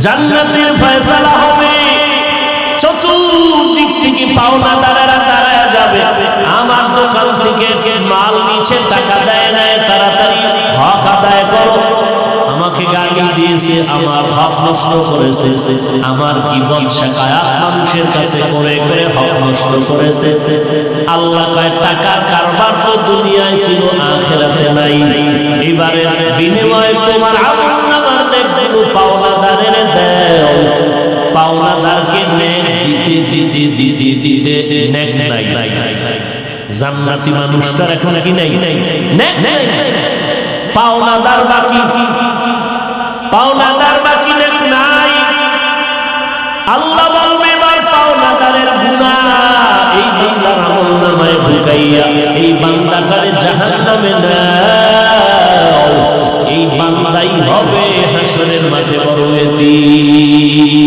জান্নাতের ফয়সালা হবে, চতুর্দিক থেকে পাওনাদারেরা দাঁড়ায় যাবে। আমার দোকান থেকে মাল নিচে টাকা দেয় না, তাড়াতাড়ি হক আদায় করো। আমাকে গালি দিয়েছে, আমার হক নষ্ট করেছে, আমার গীবত শিকায়াত মানুষের কাছে করে করে হক নষ্ট করেছে। আল্লাহ কয় টাকার কারবার তো দুনিয়ায় ছিল, আখিরাতে নাই। এবারে বিনিময়ে তোমার আমলনামার নেকগুলো পাওনাদারের দাও। পাওনাদারকে নেক দিতে দিতে দিতে দিতে নেক নাই। জান্নাতি মানুষটার এখন কি নাই? নেক নাই। পাওনাদার বাকি, পাওনাদার বাকি নেক নাই। আল্লাহ বলবে ভাই পাওনাদারের গুনাহ এই বান্দার আমলনামায় ঢুকাইয়া এই বান্দাটারে জাহান্নামে দাও। এই বান্দাই হবে হাসরের মাঠে বড় এতিম।